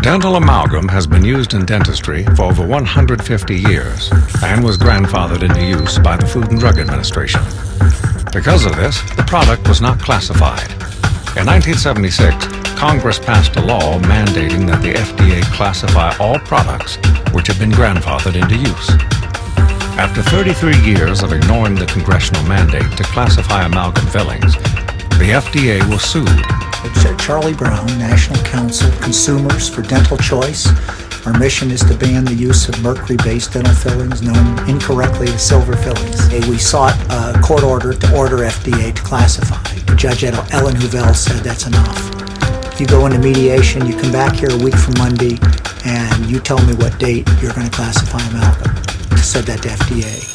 Dental amalgam has been used in dentistry for over 150 years and was grandfathered into use by the Food and Drug Administration. Because of this, the product was not classified. In 1976, Congress passed a law mandating that the FDA classify all products which have been grandfathered into use. After 33 years of ignoring the congressional mandate to classify amalgam fillings, the FDA was sued. Charlie Brown, National Council of Consumers for Dental Choice. Our mission is to ban the use of mercury-based dental fillings, known incorrectly as silver fillings. We sought a court order to order FDA to classify. Judge Ellen Hovell said that's enough. You go into mediation, you come back here a week from Monday, and you tell me what date you're going to classify amalgam. I said that to FDA.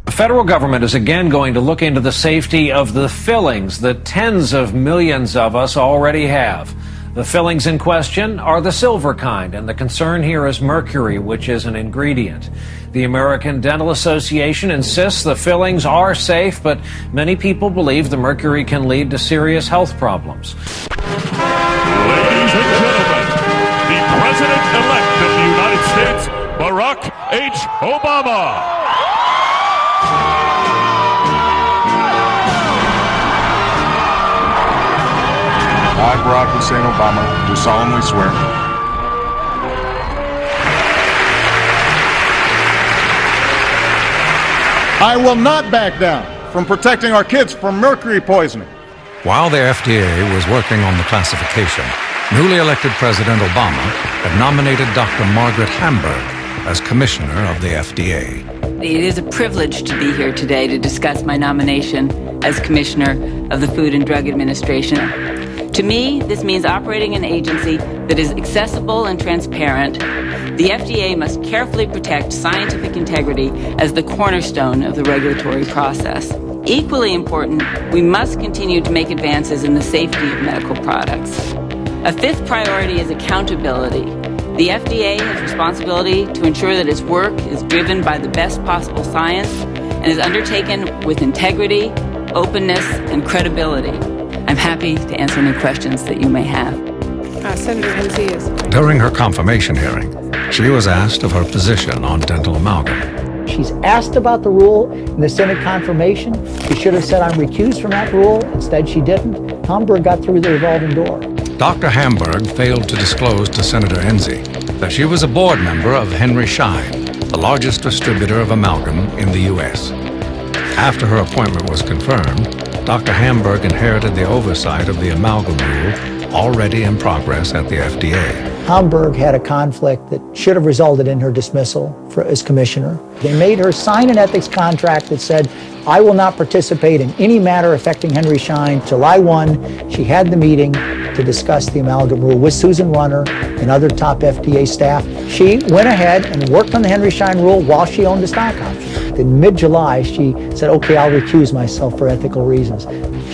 The federal government is again going to look into the safety of the fillings that tens of millions of us already have. The fillings in question are the silver kind, and the concern here is mercury, which is an ingredient. The American Dental Association insists the fillings are safe, but many people believe the mercury can lead to serious health problems. Ladies and gentlemen, the President-elect of the United States, Barack H. Obama. I, Barack Hussein Obama, do solemnly swear I will not back down from protecting our kids from mercury poisoning. While the FDA was working on the classification, newly elected President Obama had nominated Dr. Margaret Hamburg as commissioner of the FDA. It is a privilege to be here today to discuss my nomination as commissioner of the Food and Drug Administration. To me, this means operating an agency that is accessible and transparent. The FDA must carefully protect scientific integrity as the cornerstone of the regulatory process. Equally important, we must continue to make advances in the safety of medical products. A fifth priority is accountability. The FDA has responsibility to ensure that its work is driven by the best possible science and is undertaken with integrity, openness, and credibility. I'm happy to answer any questions that you may have. Senator Hensey is. During her confirmation hearing, she was asked of her position on dental amalgam. She's asked about the rule in the Senate confirmation. She should have said I'm recused from that rule. Instead, she didn't. Hamburg got through the revolving door. Dr. Hamburg failed to disclose to Senator Hensey that she was a board member of Henry Schein, the largest distributor of amalgam in the U.S. After her appointment was confirmed, Dr. Hamburg inherited the oversight of the amalgam rule already in progress at the FDA. Hamburg had a conflict that should have resulted in her dismissal as commissioner. They made her sign an ethics contract that said, I will not participate in any matter affecting Henry Schein. July 1, she had the meeting to discuss the amalgam rule with Susan Runner and other top FDA staff. She went ahead and worked on the Henry Schein rule while she owned the stock options. In mid-July, she said, okay, I'll recuse myself for ethical reasons.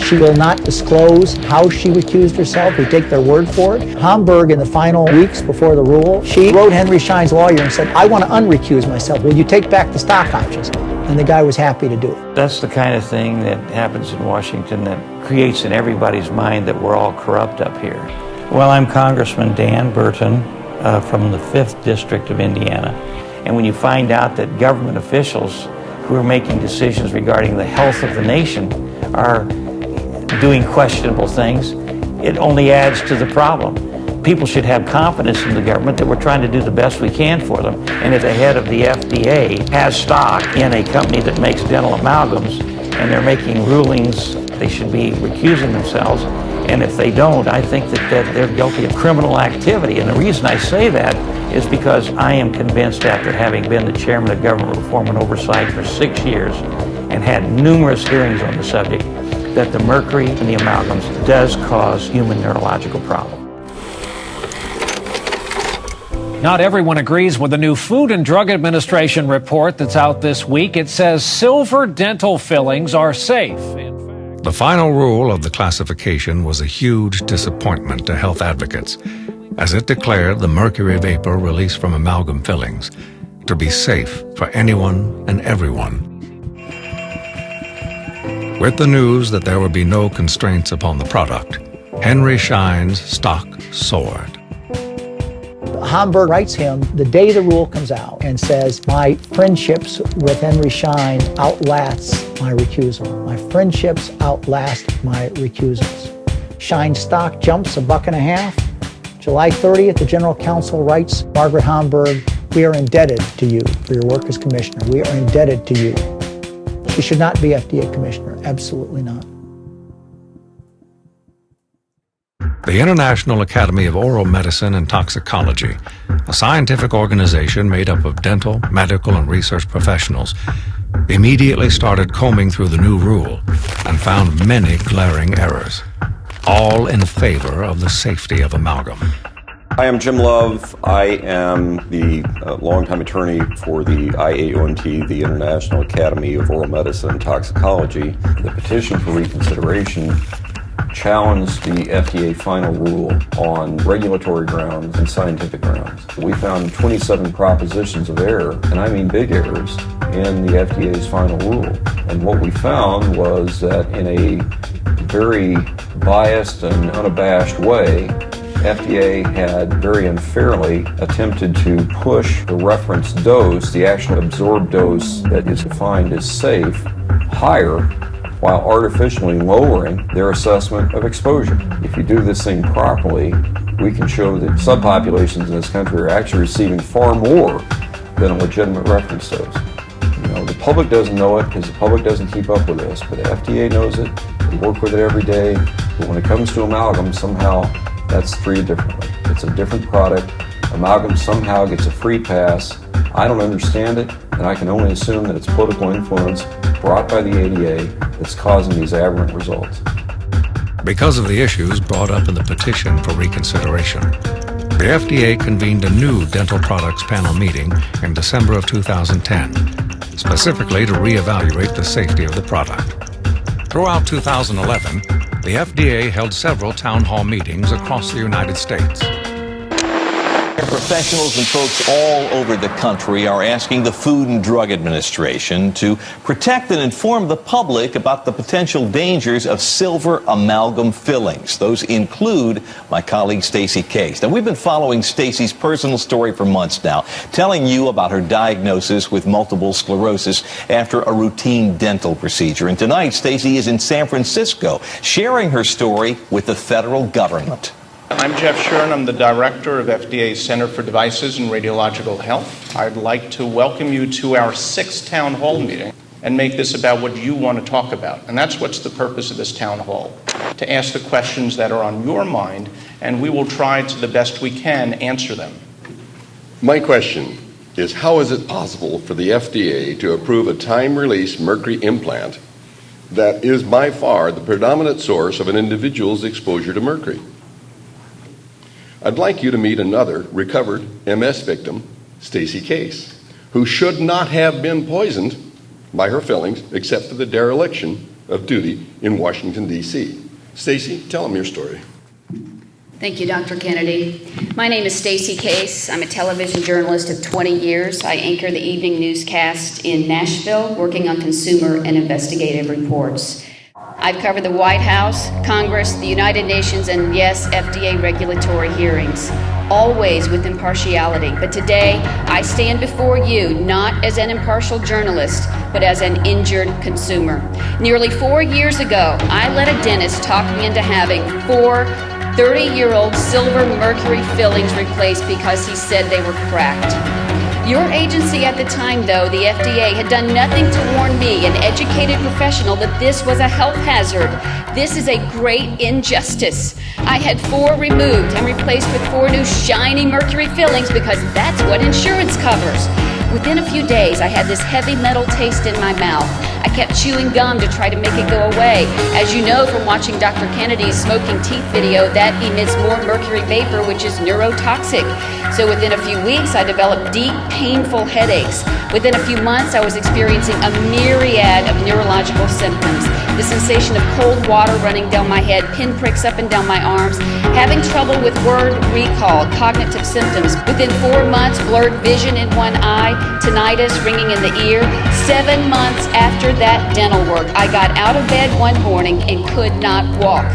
She will not disclose how she recused herself. We take their word for it. Hamburg, in the final weeks before the rule, she wrote Henry Schein's lawyer and said, I want to unrecuse myself. Will you take back the stock options? And the guy was happy to do it. That's the kind of thing that happens in Washington that creates in everybody's mind that we're all corrupt up here. Well, I'm Congressman Dan Burton from the 5th District of Indiana. And when you find out that government officials who are making decisions regarding the health of the nation are doing questionable things, it only adds to the problem. People should have confidence in the government that we're trying to do the best we can for them. And if the head of the FDA has stock in a company that makes dental amalgams and they're making rulings, they should be recusing themselves. And if they don't, I think that they're guilty of criminal activity. And the reason I say that is because I am convinced, after having been the chairman of Government Reform and Oversight for 6 years and had numerous hearings on the subject, that the mercury in the amalgams does cause human neurological problems. Not everyone agrees with the new Food and Drug Administration report that's out this week. It says silver dental fillings are safe. The final rule of the classification was a huge disappointment to health advocates, as it declared the mercury vapor released from amalgam fillings to be safe for anyone and everyone. With the news that there would be no constraints upon the product, Henry Schein's stock soared. Hamburg writes him the day the rule comes out and says, my friendships with Henry Schein outlasts my recusal. My friendships outlast my recusals. Schein stock jumps $1.50. July 30th, the General Counsel writes, Margaret Hamburg, we are indebted to you for your work as commissioner. We are indebted to you. She should not be FDA commissioner. Absolutely not. The International Academy of Oral Medicine and Toxicology, a scientific organization made up of dental, medical, and research professionals, immediately started combing through the new rule and found many glaring errors, all in favor of the safety of amalgam. Hi, I'm Jim Love. I am the longtime attorney for the IAONT, the International Academy of Oral Medicine and Toxicology. The petition for reconsideration challenged the FDA final rule on regulatory grounds and scientific grounds. We found 27 propositions of error, and I mean big errors, in the FDA's final rule. And what we found was that in a very biased and unabashed way, FDA had very unfairly attempted to push the reference dose, the actual absorbed dose that is defined as safe, higher, while artificially lowering their assessment of exposure. If you do this thing properly, we can show that subpopulations in this country are actually receiving far more than a legitimate reference dose. You know, the public doesn't know it because the public doesn't keep up with this, but the FDA knows it. We work with it every day. But when it comes to amalgam, somehow that's treated differently. It's a different product. Amalgam somehow gets a free pass. I don't understand it, and I can only assume that it's political influence brought by the ADA that's causing these aberrant results. Because of the issues brought up in the petition for reconsideration, the FDA convened a new dental products panel meeting in December of 2010, specifically to reevaluate the safety of the product. Throughout 2011, the FDA held several town hall meetings across the United States. Professionals and folks all over the country are asking the Food and Drug Administration to protect and inform the public about the potential dangers of silver amalgam fillings. Those include my colleague Stacy Case. Now, we've been following Stacy's personal story for months now, telling you about her diagnosis with multiple sclerosis after a routine dental procedure. And tonight, Stacy is in San Francisco, sharing her story with the federal government. I'm Jeff Shern. I'm the director of FDA's Center for Devices and Radiological Health. I'd like to welcome you to our 6th town hall meeting and make this about what you want to talk about. And that's what's the purpose of this town hall, to ask the questions that are on your mind, and we will try to the best we can answer them. My question is, how is it possible for the FDA to approve a time-release mercury implant that is by far the predominant source of an individual's exposure to mercury? I'd like you to meet another recovered MS victim, Stacy Case, who should not have been poisoned by her fillings except for the dereliction of duty in Washington, D.C. Stacy, tell them your story. Thank you, Dr. Kennedy. My name is Stacy Case. I'm a television journalist of 20 years. I anchor the evening newscast in Nashville, working on consumer and investigative reports. I've covered the White House, Congress, the United Nations, and yes, FDA regulatory hearings, always with impartiality. But today, I stand before you not as an impartial journalist, but as an injured consumer. Nearly 4 years ago, I let a dentist talk me into having 4 30-year-old silver mercury fillings replaced because he said they were cracked. Your agency at the time, though, the FDA, had done nothing to warn me, an educated professional, that this was a health hazard. This is a great injustice. I had 4 removed and replaced with 4 new shiny mercury fillings because that's what insurance covers. Within a few days, I had this heavy metal taste in my mouth. I kept chewing gum to try to make it go away. As you know from watching Dr. Kennedy's smoking teeth video, that emits more mercury vapor, which is neurotoxic. So within a few weeks, I developed deep, painful headaches. Within a few months, I was experiencing a myriad of neurological symptoms. The sensation of cold water running down my head, pinpricks up and down my arms, having trouble with word recall, cognitive symptoms. Within 4 months, blurred vision in one eye, tinnitus, ringing in the ear. 7 months after that dental work, I got out of bed one morning and could not walk.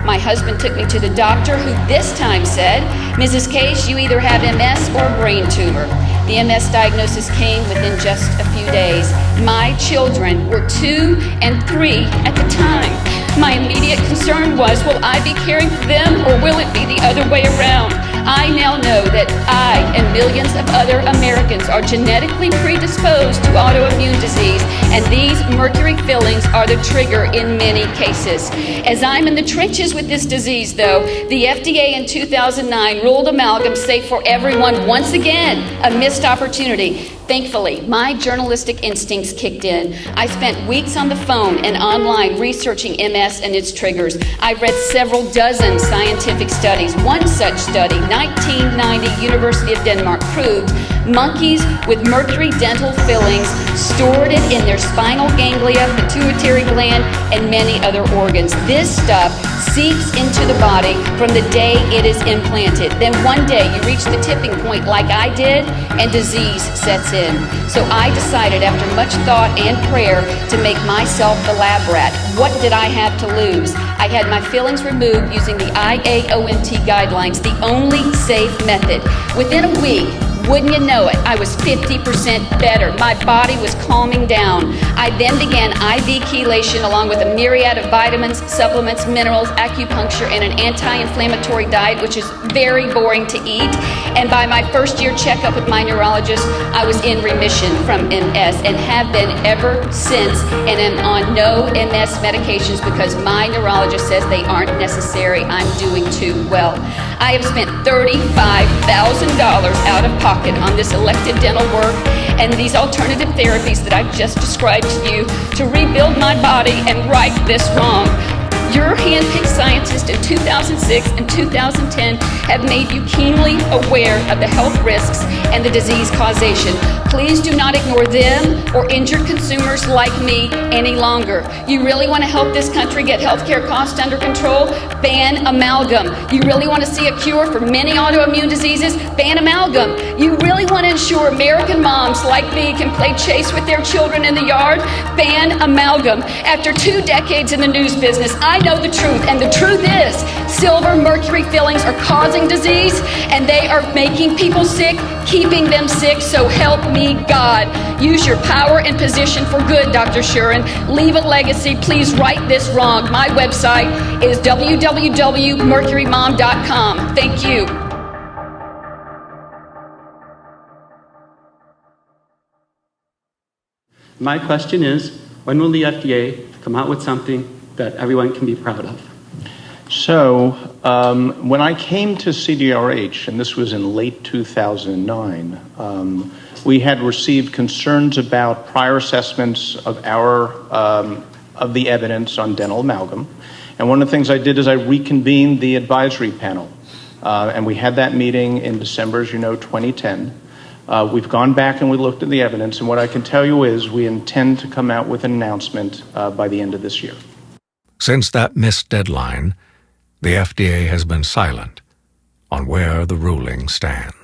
My husband took me to the doctor, who this time said, "Mrs. Case, you either have MS or a brain tumor." The MS diagnosis came within just a few days. My children were 2 and 3 at the time. My immediate concern was, will I be caring for them, or will it be the other way around? I now know that I and millions of other Americans are genetically predisposed to autoimmune disease, and these mercury fillings are the trigger in many cases. As I'm in the trenches with this disease, though, the FDA in 2009 ruled amalgam safe for everyone once again, a missed opportunity. Thankfully, my journalistic instincts kicked in. I spent weeks on the phone and online researching MS and its triggers. I read several dozen scientific studies. One such study, 1990, University of Denmark, proved monkeys with mercury dental fillings stored it in their spinal ganglia, pituitary gland, and many other organs. This stuff seeps into the body from the day it is implanted. Then one day you reach the tipping point like I did, and disease sets in. So I decided, after much thought and prayer, to make myself the lab rat. What did I have to lose? I had my fillings removed using the IAOMT guidelines, the only safe method. Within a week, wouldn't you know it, I was 50% better. My body was calming down. I then began IV chelation along with a myriad of vitamins, supplements, minerals, acupuncture, and an anti-inflammatory diet, which is very boring to eat. And by my first year checkup with my neurologist, I was in remission from MS and have been ever since, and am on no MS medications because my neurologist says they aren't necessary. I'm doing too well. I have spent $35,000 out of pocket on this elective dental work and these alternative therapies that I've just described to you to rebuild my body and right this wrong. Your hand-picked scientists in 2006 and 2010 have made you keenly aware of the health risks and the disease causation. Please do not ignore them or injured consumers like me any longer. You really want to help this country get healthcare costs under control? Ban amalgam. You really want to see a cure for many autoimmune diseases? Ban amalgam. You really want to ensure American moms like me can play chase with their children in the yard? Ban amalgam. After 2 decades in the news business, I know the truth, and the truth is silver mercury fillings are causing disease, and they are making people sick, keeping them sick, so help me God. Use your power and position for good, Dr. Shuren. Leave a legacy. Please right this wrong. My website is www.mercurymom.com. Thank you. My question is, when will the FDA come out with something that everyone can be proud of? So when I came to CDRH, and this was in late 2009, we had received concerns about prior assessments of of the evidence on dental amalgam. And one of the things I did is I reconvened the advisory panel. And we had that meeting in December, as you know, 2010. We've gone back and we looked at the evidence, and what I can tell you is we intend to come out with an announcement by the end of this year. Since that missed deadline, the FDA has been silent on where the ruling stands.